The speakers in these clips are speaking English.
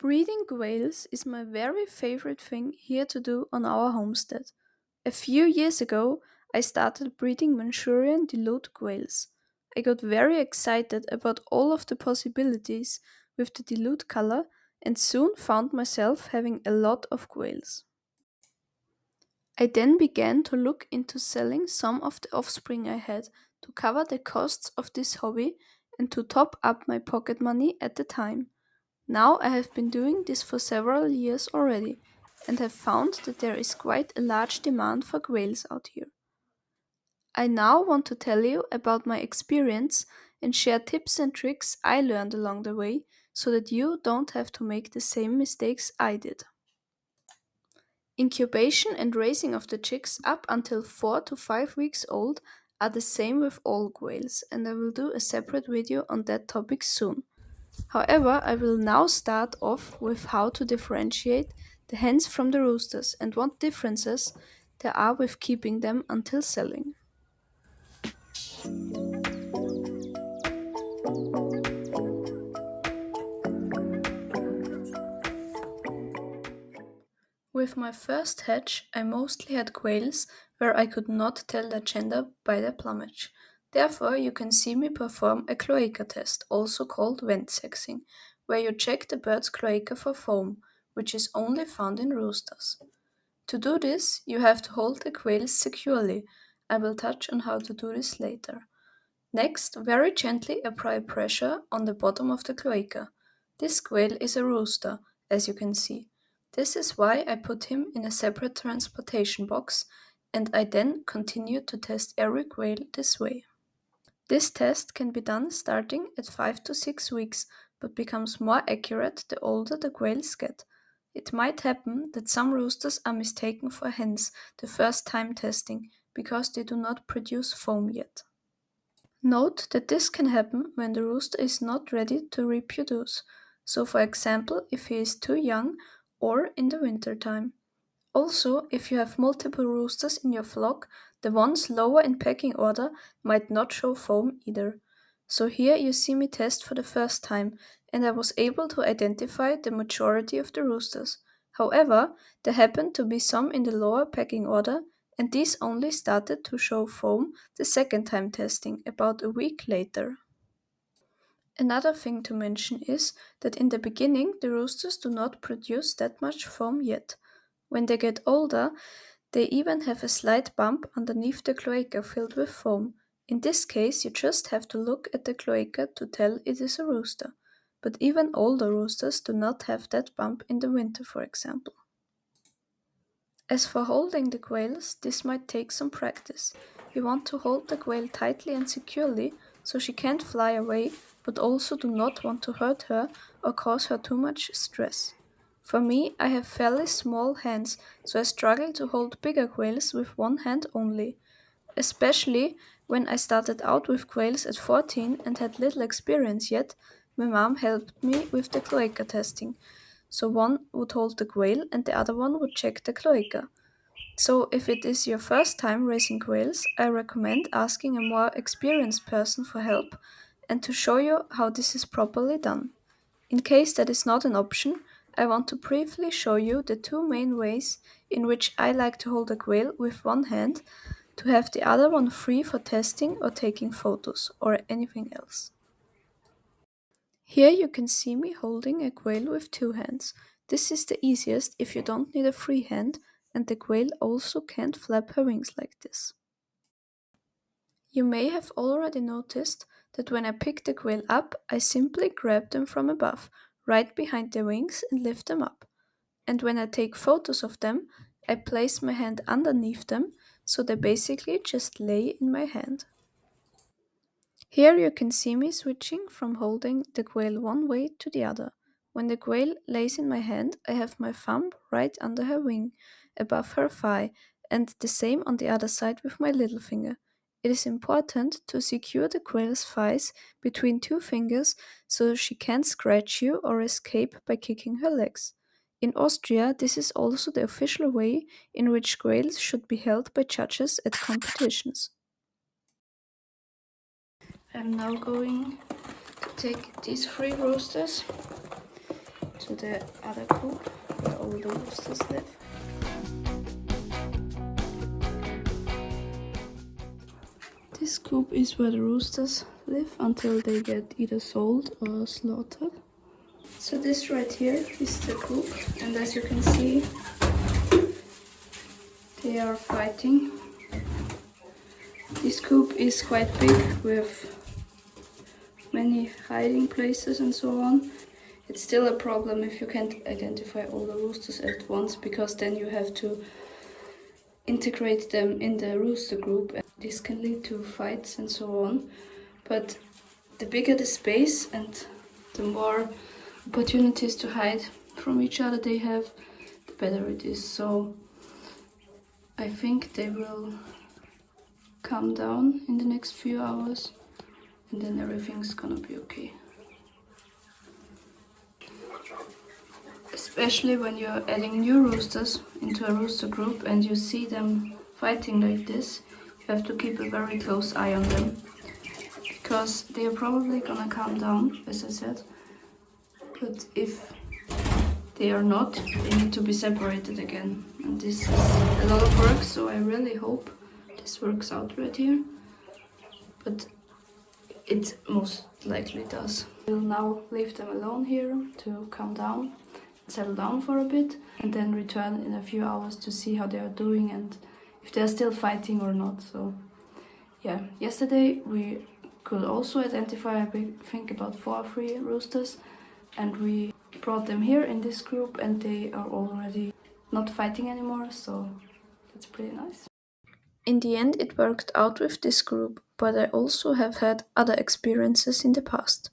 Breeding quails is my very favorite thing here to do on our homestead. A few years ago, I started breeding Manchurian dilute quails. I got very excited about all of the possibilities with the dilute color and soon found myself having a lot of quails. I then began to look into selling some of the offspring I had to cover the costs of this hobby and to top up my pocket money at the time. Now I have been doing this for several years already and have found that there is quite a large demand for quails out here. I now want to tell you about my experience and share tips and tricks I learned along the way so that you don't have to make the same mistakes I did. Incubation and raising of the chicks up until 4 to 5 weeks old are the same with all quails, and I will do a separate video on that topic soon. However, I will now start off with how to differentiate the hens from the roosters and what differences there are with keeping them until selling. With my first hatch, I mostly had quails where I could not tell their gender by their plumage. Therefore, you can see me perform a cloaca test, also called vent sexing, where you check the bird's cloaca for foam, which is only found in roosters. To do this, you have to hold the quails securely. I will touch on how to do this later. Next, very gently apply pressure on the bottom of the cloaca. This quail is a rooster, as you can see. This is why I put him in a separate transportation box, and I then continue to test every quail this way. This test can be done starting at 5 to 6 weeks, but becomes more accurate the older the quails get. It might happen that some roosters are mistaken for hens the first time testing because they do not produce foam yet. Note that this can happen when the rooster is not ready to reproduce, so for example if he is too young or in the winter time. Also, if you have multiple roosters in your flock, the ones lower in pecking order might not show foam either. So here you see me test for the first time, and I was able to identify the majority of the roosters. However, there happened to be some in the lower pecking order, and these only started to show foam the second time testing, about a week later. Another thing to mention is that in the beginning the roosters do not produce that much foam yet. When they get older, they even have a slight bump underneath the cloaca filled with foam. In this case, you just have to look at the cloaca to tell it is a rooster. But even older roosters do not have that bump in the winter, for example. As for holding the quails, this might take some practice. You want to hold the quail tightly and securely so she can't fly away, but also do not want to hurt her or cause her too much stress. For me, I have fairly small hands, so I struggle to hold bigger quails with one hand only. Especially when I started out with quails at 14 and had little experience yet, my mom helped me with the cloaca testing. So one would hold the quail and the other one would check the cloaca. So if it is your first time raising quails, I recommend asking a more experienced person for help and to show you how this is properly done. In case that is not an option, I want to briefly show you the two main ways in which I like to hold a quail with one hand to have the other one free for testing or taking photos or anything else. Here you can see me holding a quail with two hands. This is the easiest if you don't need a free hand and the quail also can't flap her wings like this. You may have already noticed that when I pick the quail up, I simply grab them from above, right behind their wings and lift them up. And when I take photos of them, I place my hand underneath them, so they basically just lay in my hand. Here you can see me switching from holding the quail one way to the other. When the quail lays in my hand, I have my thumb right under her wing, above her thigh, and the same on the other side with my little finger. It is important to secure the quail's thighs between two fingers so she can't scratch you or escape by kicking her legs. In Austria, this is also the official way in which quails should be held by judges at competitions. I'm now going to take these three roosters to the other coop where all the roosters live. This coop is where the roosters live until they get either sold or slaughtered. So this right here is the coop, and as you can see, they are fighting. This coop is quite big with many hiding places and so on. It's still a problem if you can't identify all the roosters at once, because then you have to integrate them in the rooster group. This can lead to fights and so on. But the bigger the space and the more opportunities to hide from each other they have, the better it is. So I think they will calm down in the next few hours, and then everything's gonna be okay. Especially when you're adding new roosters into a rooster group and you see them fighting like this, you have to keep a very close eye on them, because they are probably gonna calm down, as I said. But if they are not, they need to be separated again. And this is a lot of work, so I really hope this works out right here. But it most likely does. We'll now leave them alone here to calm down, settle down for a bit, and then return in a few hours to see how they are doing and if they're still fighting or not. So yeah, yesterday we could also identify, I think, about 4 or 3 roosters, and we brought them here in this group and they are already not fighting anymore, so that's pretty nice. In the end it worked out with this group, but I also have had other experiences in the past.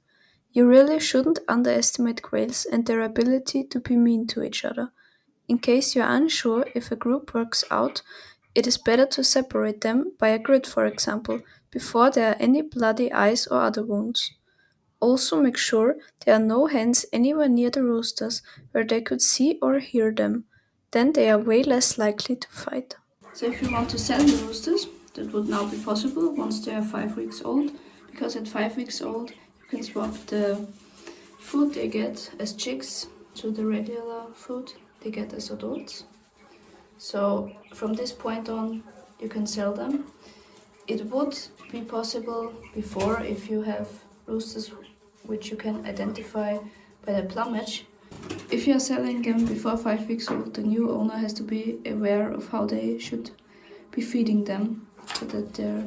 You really shouldn't underestimate quails and their ability to be mean to each other. In case you're unsure if a group works out, it is better to separate them by a grid, for example, before there are any bloody eyes or other wounds. Also make sure there are no hens anywhere near the roosters where they could see or hear them. Then they are way less likely to fight. So if you want to sell the roosters, that would now be possible once they are 5 weeks old, because at 5 weeks old you can swap the food they get as chicks to the regular food they get as adults. So from this point on you can sell them. It would be possible before if you have roosters which you can identify by the plumage. If you are selling them before 5 weeks old, the new owner has to be aware of how they should be feeding them, so that there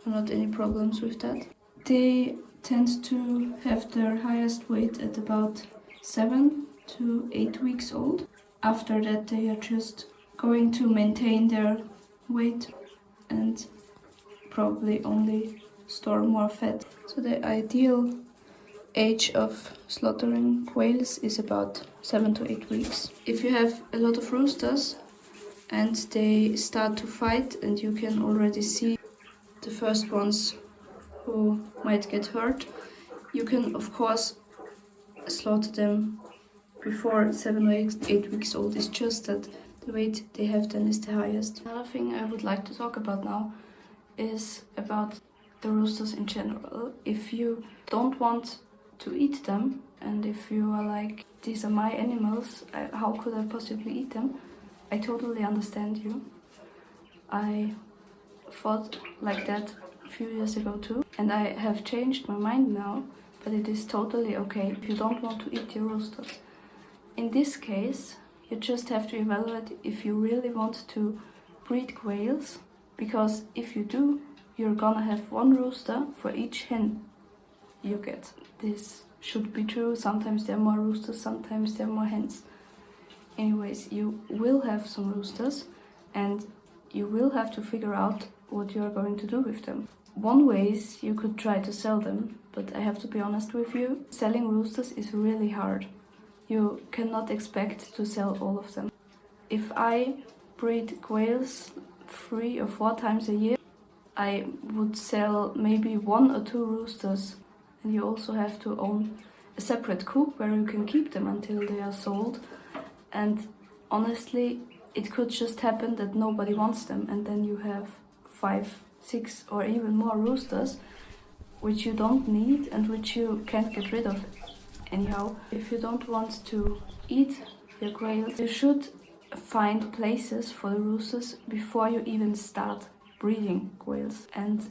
are not any problems with that. They tend to have their highest weight at about 7 to 8 weeks old. After that they are just going to maintain their weight and probably only store more fat. So the ideal age of slaughtering quails is about 7 to 8 weeks. If you have a lot of roosters and they start to fight and you can already see the first ones who might get hurt, you can of course slaughter them before 7 or 8 weeks old. It's just that the weight they have then is the highest. Another thing I would like to talk about now is about the roosters in general. If you don't want to eat them, and if you are like, these are my animals, how could I possibly eat them? I totally understand you. I thought like that a few years ago too, and I have changed my mind now, but it is totally okay if you don't want to eat your roosters. In this case, you just have to evaluate if you really want to breed quails, because if you do, you're gonna have 1 rooster for each hen you get. This should be true. Sometimes there are more roosters, sometimes there are more hens. Anyways, you will have some roosters and you will have to figure out what you are going to do with them. One way is you could try to sell them, but I have to be honest with you, selling roosters is really hard. You cannot expect to sell all of them. If I breed quails 3 or 4 times a year, I would sell maybe 1 or 2 roosters, and you also have to own a separate coop where you can keep them until they are sold. And honestly, it could just happen that nobody wants them, and then you have 5, 6 or even more roosters which you don't need and which you can't get rid of Anyhow, if you don't want to eat your quails, you should find places for the roosters before you even start breeding quails. And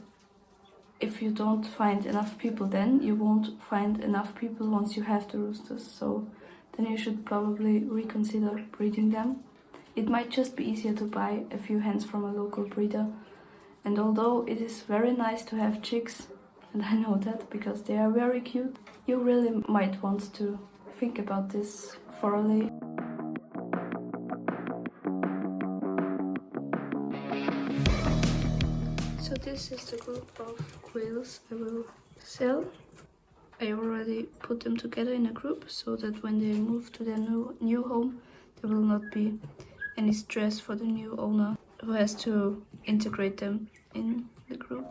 if you don't find enough people, then you won't find enough people once you have the roosters. So then you should probably reconsider breeding them. It might just be easier to buy a few hens from a local breeder. And although it is very nice to have chicks, and I know that because they are very cute, you really might want to think about this thoroughly. So this is the group of quails I will sell. I already put them together in a group so that when they move to their new home, there will not be any stress for the new owner who has to integrate them in the group.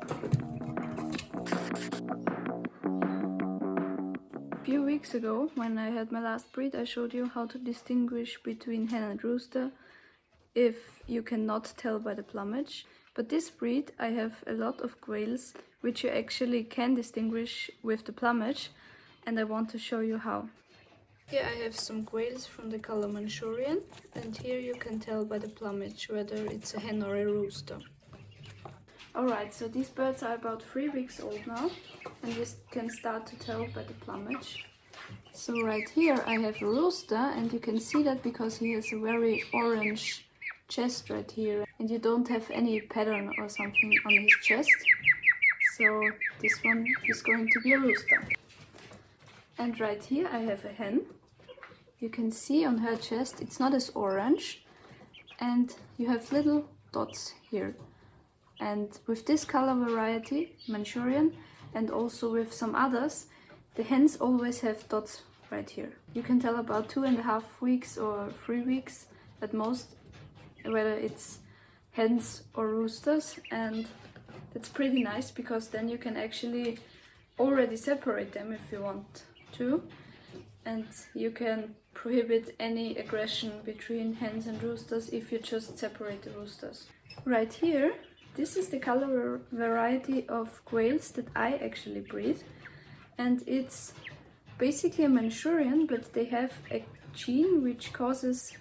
A few weeks ago, when I had my last breed, I showed you how to distinguish between hen and rooster if you cannot tell by the plumage. But this breed, I have a lot of quails which you actually can distinguish with the plumage, and I want to show you how. Here I have some quails from the color Manchurian, and here you can tell by the plumage whether it's a hen or a rooster. Alright, so these birds are about 3 weeks old now, and you can start to tell by the plumage. So right here I have a rooster, and you can see that because he has a very orange chest right here, and you don't have any pattern or something on his chest. So this one is going to be a rooster. And right here I have a hen. You can see on her chest it's not as orange, and you have little dots here. And with this color variety, Manchurian, and also with some others, the hens always have dots right here. You can tell about 2.5 weeks or 3 weeks at most whether it's hens or roosters, and that's pretty nice because then you can actually already separate them if you want to, and you can prohibit any aggression between hens and roosters if you just separate the roosters. Right here, this is the color variety of quails that I actually breed, and it's basically a Manchurian, but they have a gene which causes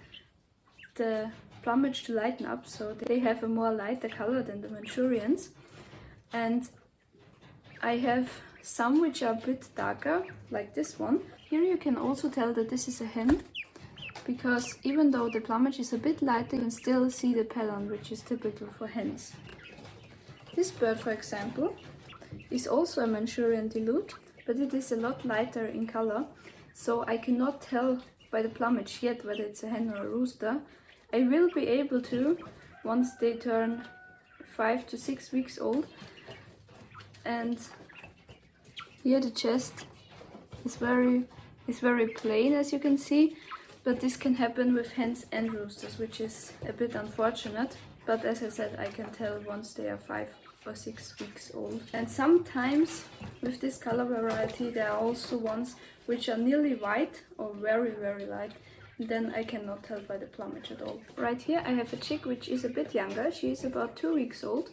the plumage to lighten up, so they have a more lighter color than the Manchurians. And I have some which are a bit darker, like this one. Here you can also tell that this is a hen, because even though the plumage is a bit lighter, you can still see the pattern, which is typical for hens. This bird, for example, is also a Manchurian dilute, but it is a lot lighter in color, so I cannot tell by the plumage yet whether it's a hen or a rooster. I will be able to once they turn 5 to 6 weeks old. And here the chest is very plain, as you can see, but this can happen with hens and roosters, which is a bit unfortunate. But as I said, I can tell once they are 5 or 6 weeks old. And sometimes with this color variety there are also ones which are nearly white or very, very light. Then I cannot tell by the plumage at all. Right here I have a chick which is a bit younger. She is about 2 weeks old,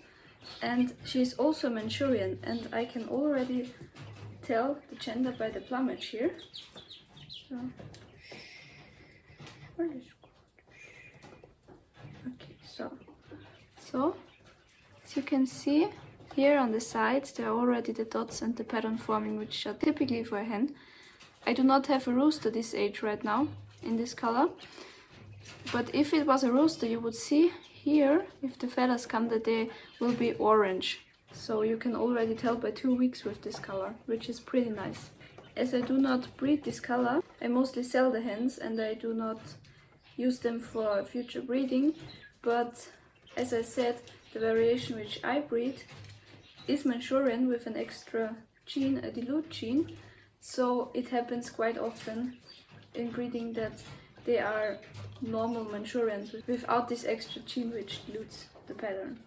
and she is also Manchurian, and I can already tell the gender by the plumage here. So, okay, so as you can see here on the sides there are already the dots and the pattern forming, which are typically for a hen. I do not have a rooster this age right now in this color, but if it was a rooster you would see here, if the feathers come, that they will be orange. So you can already tell by 2 weeks with this color, which is pretty nice. As I do not breed this color, I mostly sell the hens and I do not use them for future breeding, but as I said, the variation which I breed is Manchurian with an extra gene, a dilute gene, so it happens quite often in breeding that they are normal Manchurians without this extra gene which dilutes the pattern.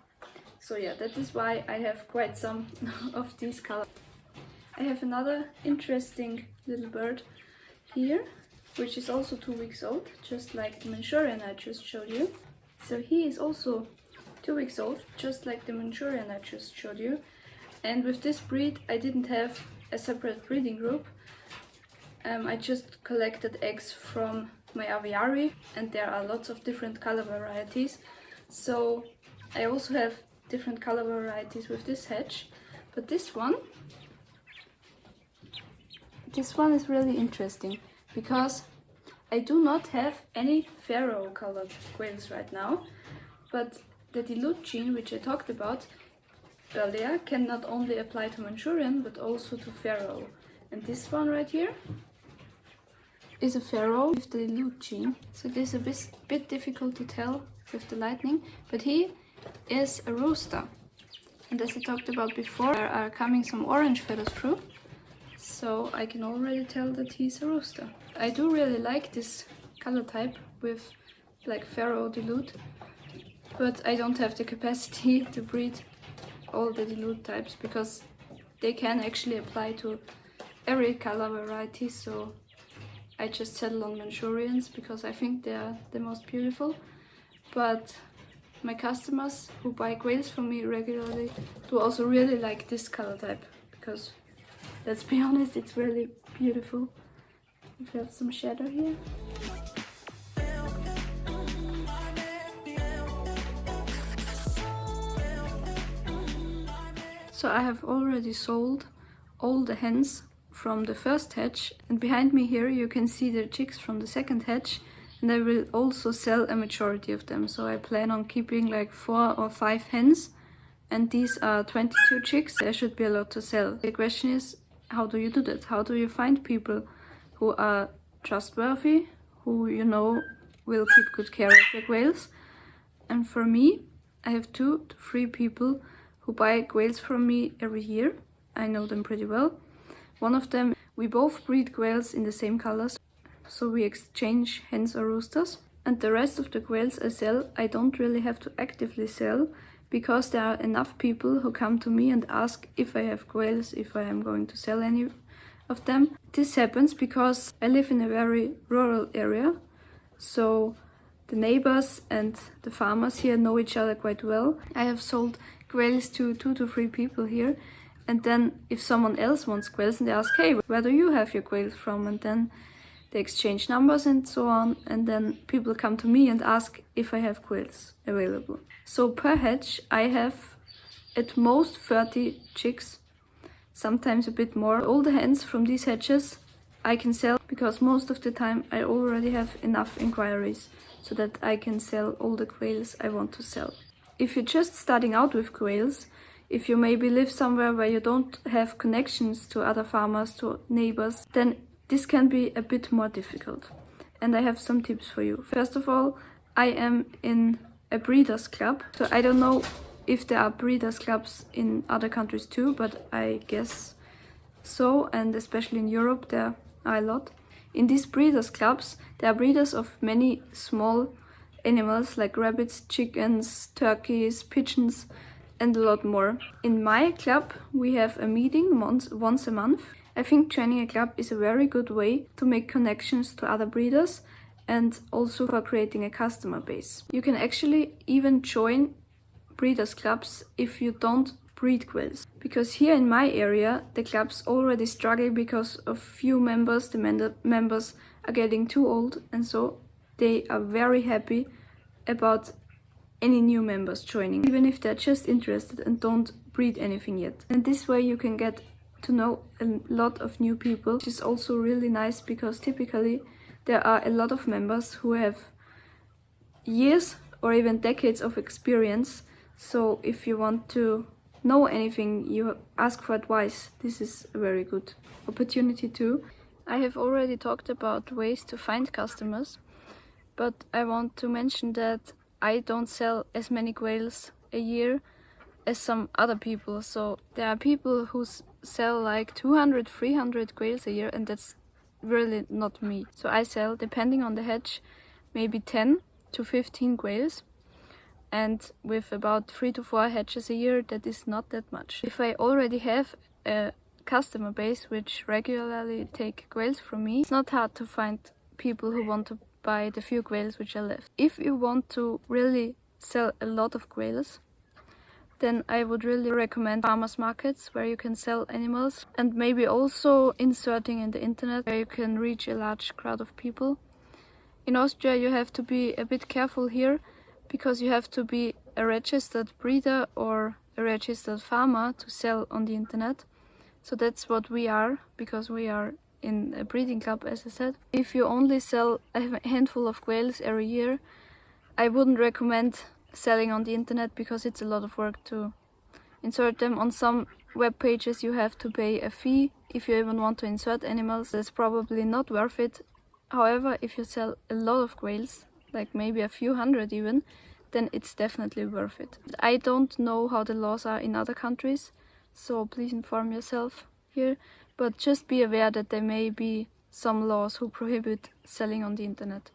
So yeah, that is why I have quite some of these colors. I have another interesting little bird here, which is also 2 weeks old, just like the Manchurian I just showed you. So he is also 2 weeks old, just like the Manchurian I just showed you. And with this breed I didn't have a separate breeding group. I just collected eggs from my aviary, and there are lots of different color varieties. So I also have different color varieties with this hatch, but this one is really interesting because I do not have any pharaoh colored quails right now, but the dilute gene, which I talked about earlier, can not only apply to Manchurian but also to pharaoh. And this one right here is a pharaoh with the dilute gene, so this is a bit difficult to tell with the lighting, but he is a rooster. And as I talked about before, there are coming some orange feathers through, so I can already tell that he's a rooster. I do really like this color type with like pharaoh dilute, but I don't have the capacity to breed all the dilute types because they can actually apply to every color variety, so I just settle on Manchurians because I think they are the most beautiful. But my customers who buy quails from me regularly do also really like this color type because, let's be honest, it's really beautiful. We have some shadow here. So I have already sold all the hens from the first hatch, and behind me here you can see the chicks from the second hatch, and I will also sell a majority of them. So I plan on keeping like 4 or 5 hens, and these are 22 chicks. There should be a lot to sell. The question is, how do you do that? How do you find people who are trustworthy, who you know will keep good care of your quails? And for me, I have 2 to 3 people who buy quails from me every year. I know them pretty well. One of them, we both breed quails in the same colors, so we exchange hens or roosters. And the rest of the quails I sell, I don't really have to actively sell because there are enough people who come to me and ask if I have quails, if I am going to sell any of them. This happens because I live in a very rural area, so the neighbors and the farmers here know each other quite well. I have sold quails to 2 to 3 people here, and then if someone else wants quails and they ask, hey, where do you have your quails from? And then they exchange numbers and so on, and then people come to me and ask if I have quails available. So per hatch I have at most 30 chicks, sometimes a bit more. All the hens from these hatches I can sell because most of the time I already have enough inquiries so that I can sell all the quails I want to sell. If you're just starting out with quails, if you maybe live somewhere where you don't have connections to other farmers, to neighbors, then this can be a bit more difficult. And I have some tips for you. First of all, I am in a breeders club. So I don't know if there are breeders clubs in other countries too, but I guess so, and especially in Europe there are a lot. In these breeders clubs, there are breeders of many small animals like rabbits, chickens, turkeys, pigeons, and a lot more. In my club we have a meeting once a month. I think joining a club is a very good way to make connections to other breeders and also for creating a customer base. You can actually even join breeders clubs if you don't breed quails. Because here in my area the clubs already struggle because of few members. The members are getting too old, and so they are very happy about any new members joining, even if they're just interested and don't breed anything yet. And this way you can get to know a lot of new people, which is also really nice because typically there are a lot of members who have years or even decades of experience. So if you want to know anything, you ask for advice. This is a very good opportunity too. I have already talked about ways to find customers, but I want to mention that I don't sell as many quails a year as some other people. So there are people who sell like 200, 300 quails a year, and that's really not me. So I sell, depending on the hatch, maybe 10 to 15 quails, and with about 3 to 4 hatches a year, that is not that much. If I already have a customer base which regularly take quails from me, it's not hard to find people who want to buy the few quails which are left. If you want to really sell a lot of quails, then I would really recommend farmers markets where you can sell animals, and maybe also inserting in the internet where you can reach a large crowd of people. In Austria you have to be a bit careful here because you have to be a registered breeder or a registered farmer to sell on the internet. So that's what we are, because we are in a breeding club, as I said. If you only sell a handful of quails every year, I wouldn't recommend selling on the internet because it's a lot of work to insert them. On some web pages you have to pay a fee if you even want to insert animals. That's probably not worth it. However, if you sell a lot of quails, like maybe a few hundred even, then it's definitely worth it. I don't know how the laws are in other countries, so please inform yourself here, but just be aware that there may be some laws who prohibit selling on the internet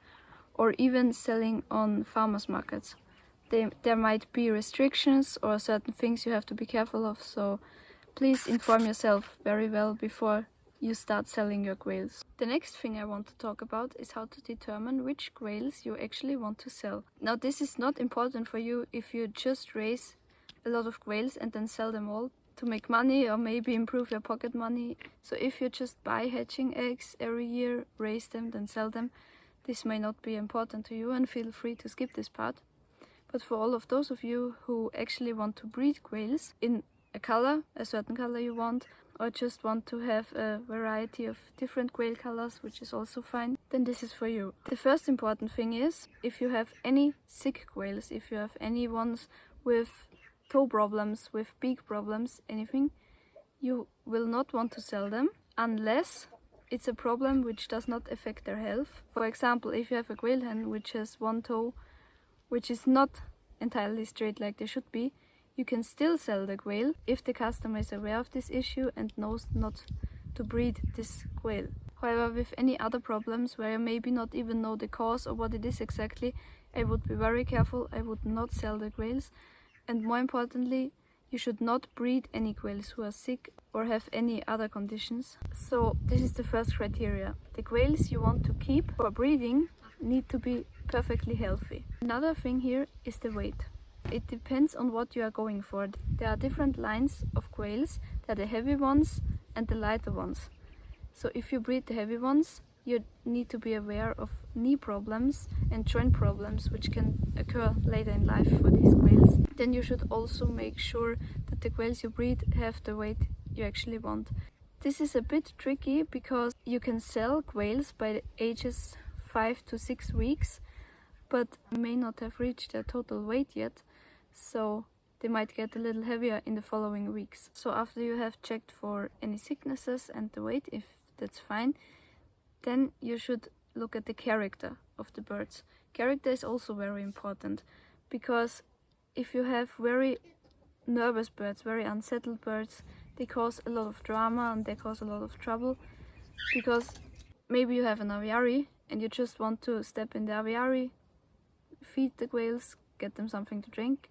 or even selling on farmers markets. There might be restrictions or certain things you have to be careful of, so please inform yourself very well before you start selling your quails. The next thing I want to talk about is how to determine which quails you actually want to sell. Now this is not important for you if you just raise a lot of quails and then sell them all to make money or maybe improve your pocket money. So if you just buy hatching eggs every year, raise them, then sell them, this may not be important to you and feel free to skip this part. But for all of those of you who actually want to breed quails in a color, a certain color you want, or just want to have a variety of different quail colors, which is also fine, then this is for you. The first important thing is, if you have any sick quails, if you have any ones with toe problems, with beak problems, anything, you will not want to sell them unless it's a problem which does not affect their health. For example, if you have a quail hen which has one toe which is not entirely straight like they should be, you can still sell the quail if the customer is aware of this issue and knows not to breed this quail. However, with any other problems where you maybe not even know the cause or what it is exactly, I would be very careful. I would not sell the quails, and more importantly, you should not breed any quails who are sick or have any other conditions. So this is the first criteria. The quails you want to keep for breeding need to be perfectly healthy. Another thing here is the weight. It depends on what you are going for. There are different lines of quails. There are the heavy ones and the lighter ones. So if you breed the heavy ones, you need to be aware of knee problems and joint problems which can occur later in life for these quails. Then you should also make sure that the quails you breed have the weight you actually want. This is a bit tricky because you can sell quails by the ages 5 to 6 weeks, but may not have reached their total weight yet, so they might get a little heavier in the following weeks. So after you have checked for any sicknesses and the weight, if that's fine, then you should look at the character of the birds. Character is also very important, because if you have very nervous birds, very unsettled birds, they cause a lot of drama and they cause a lot of trouble, because maybe you have an aviary and you just want to step in the aviary, feed the quails, get them something to drink,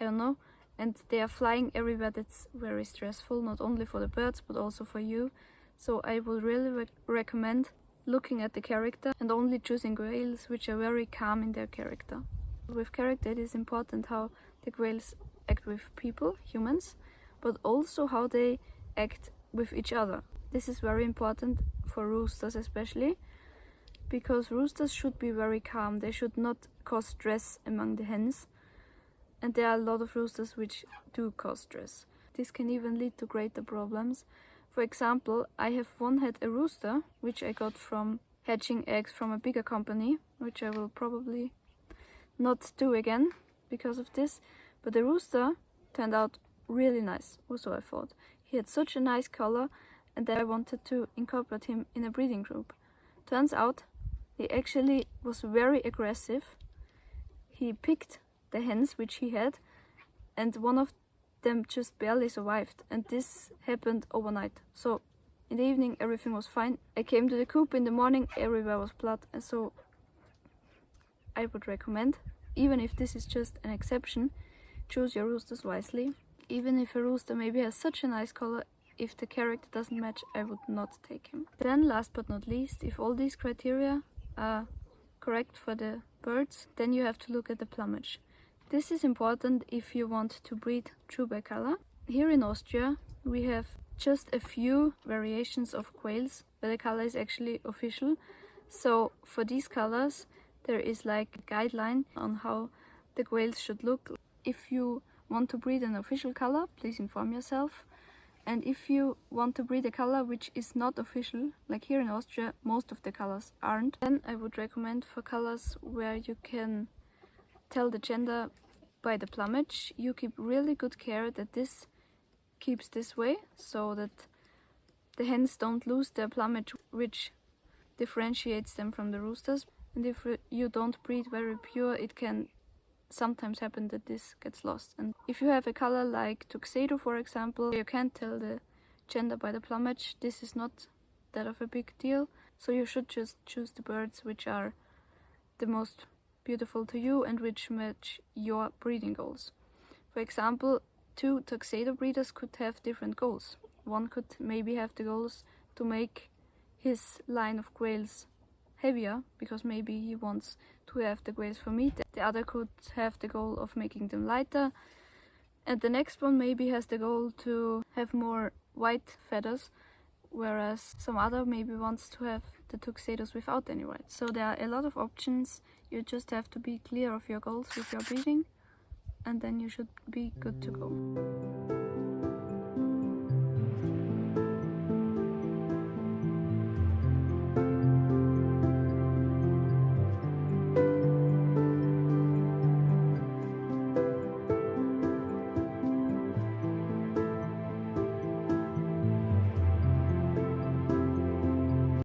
I don't know, and they are flying everywhere. That's very stressful, not only for the birds but also for you. So I would really recommend looking at the character and only choosing quails which are very calm in their character. With character, it is important how the quails act with people, humans, but also how they act with each other. This is very important for roosters especially, because roosters should be very calm. They should not cause stress among the hens, and there are a lot of roosters which do cause stress. This can even lead to greater problems. For example, I have had a rooster which I got from hatching eggs from a bigger company, which I will probably not do again because of this, but the rooster turned out really nice, or so I thought. He had such a nice color, and then I wanted to incorporate him in a breeding group. Turns out he actually was very aggressive. He picked the hens which he had, and one of them just barely survived, and this happened overnight. So in the evening everything was fine. I came to the coop in the morning, everywhere was blood, and so I would recommend, even if this is just an exception, choose your roosters wisely. Even if a rooster maybe has such a nice color, if the character doesn't match, I would not take him. Then last but not least, if all these criteria are correct for the birds, then you have to look at the plumage. This is important if you want to breed true by color. Here in Austria we have just a few variations of quails where the color is actually official. So for these colors there is like a guideline on how the quails should look. If you want to breed an official color, please inform yourself. And if you want to breed a color which is not official, like here in Austria most of the colors aren't, then I would recommend for colors where you can tell the gender by the plumage, you keep really good care that this keeps this way, so that the hens don't lose their plumage, which differentiates them from the roosters. And if you don't breed very pure, it can sometimes happen that this gets lost. And if you have a color like tuxedo, for example, you can't tell the gender by the plumage. This is not that of a big deal, so you should just choose the birds which are the most beautiful to you and which match your breeding goals. For example, two tuxedo breeders could have different goals. One could maybe have the goals to make his line of quails heavier, because maybe he wants to have the quails for meat. The other could have the goal of making them lighter, and the next one maybe has the goal to have more white feathers, whereas some other maybe wants to have the tuxedos without any white. So there are a lot of options. You just have to be clear of your goals with your breeding, and then you should be good to go.